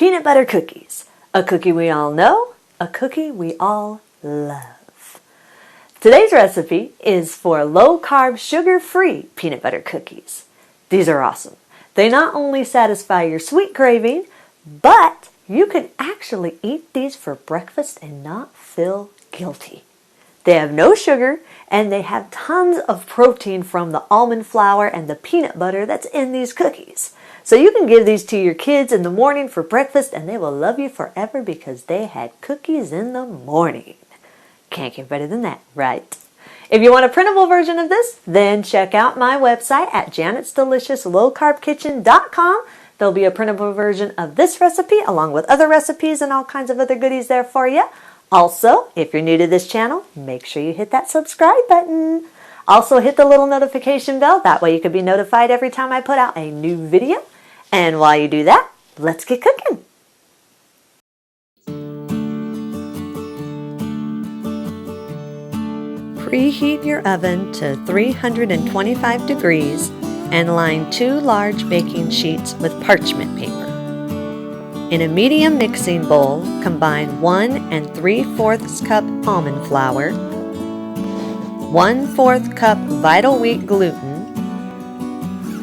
peanut butter cookies. A cookie we all know, a cookie we all love. Today's recipe is for low-carb, sugar-free peanut butter cookies. These are awesome. They not only satisfy your sweet craving, but you can actually eat these for breakfast and not feel guilty. They have no sugar and they have tons of protein from the almond flour and the peanut butter that's in these cookies. So you can give these to your kids in the morning for breakfast and they will love you forever because they had cookies in the morning. Can't get better than that, right? If you want a printable version of this, then check out my website at janetsdeliciouslowcarbkitchen.com. There'll be a printable version of this recipe along with other recipes and all kinds of other goodies there for you. Also, if you're new to this channel, make sure you hit that subscribe button. Also, hit the little notification bell. That way you can be notified every time I put out a new video. And while you do that, let's get cooking. Preheat your oven to 325 degrees and line 2 large baking sheets with parchment paper. In a medium mixing bowl, combine 1 3/4 cup almond flour, 1/4 cup vital wheat gluten,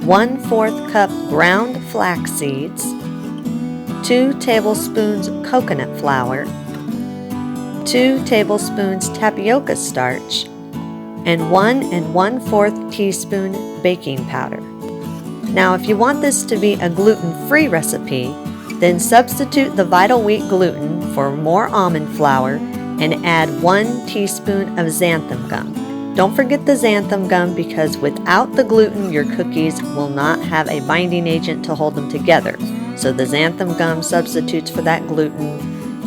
1/4 cup ground flax seeds, 2 tablespoons coconut flour, 2 tablespoons tapioca starch, and 1 1/4 teaspoon baking powder. Now, if you want this to be a gluten-free recipe, then substitute the vital wheat gluten for more almond flour and add 1 teaspoon of xanthan gum. Don't forget the xanthan gum because without the gluten, your cookies will not have a binding agent to hold them together. So the xanthan gum substitutes for that gluten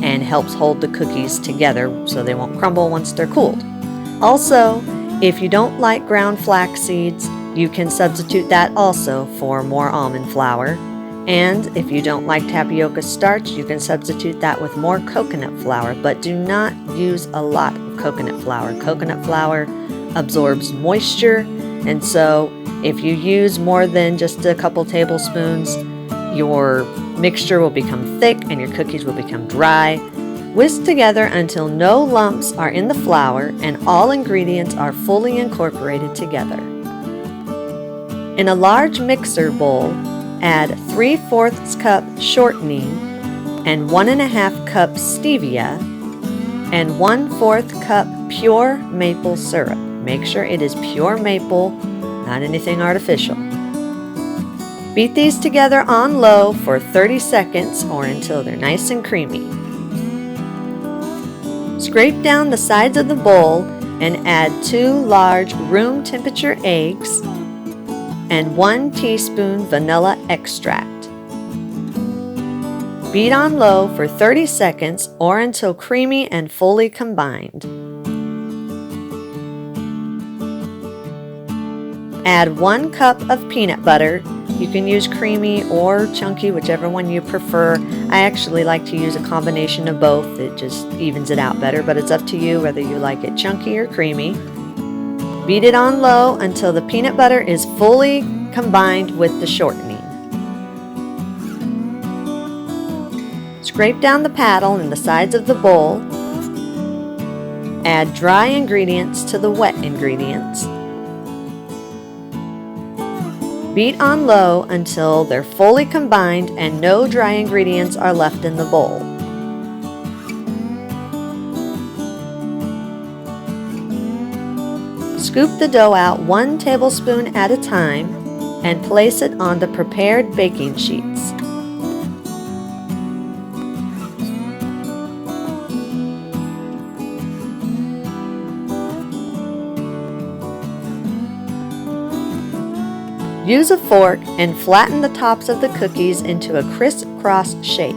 and helps hold the cookies together so they won't crumble once they're cooled. Also, if you don't like ground flax seeds, you can substitute that also for more almond flour. And if you don't like tapioca starch, you can substitute that with more coconut flour, but do not use a lot of coconut flour. Coconut flour absorbs moisture, and so if you use more than just a couple tablespoons, your mixture will become thick and your cookies will become dry. Whisk together until no lumps are in the flour and all ingredients are fully incorporated together. In a large mixer bowl, add 3/4 cup shortening and 1½ cup stevia and 1/4 cup pure maple syrup. Make sure it is pure maple, not anything artificial. Beat these together on low for 30 seconds or until they're nice and creamy. Scrape down the sides of the bowl and add 2 large room temperature eggs and 1 teaspoon vanilla extract. Beat on low for 30 seconds or until creamy and fully combined. Add 1 cup of peanut butter. You can use creamy or chunky, whichever one you prefer. I actually like to use a combination of both. It just evens it out better, but it's up to you whether you like it chunky or creamy. Beat it on low until the peanut butter is fully combined with the shortening. Scrape down the paddle and the sides of the bowl. Add dry ingredients to the wet ingredients. Beat on low until they're fully combined and no dry ingredients are left in the bowl. Scoop the dough out 1 tablespoon at a time and place it on the prepared baking sheets. Use a fork and flatten the tops of the cookies into a crisscross shape.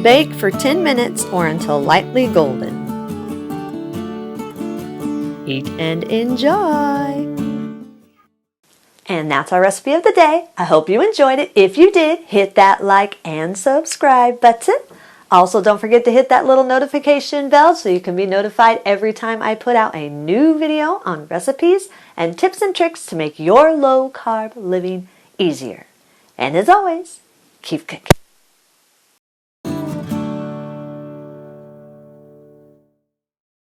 Bake for 10 minutes or until lightly golden. Eat and enjoy! And that's our recipe of the day. I hope you enjoyed it. If you did, hit that like and subscribe button. Also, don't forget to hit that little notification bell so you can be notified every time I put out a new video on recipes and tips and tricks to make your low-carb living easier. And as always, keep cooking.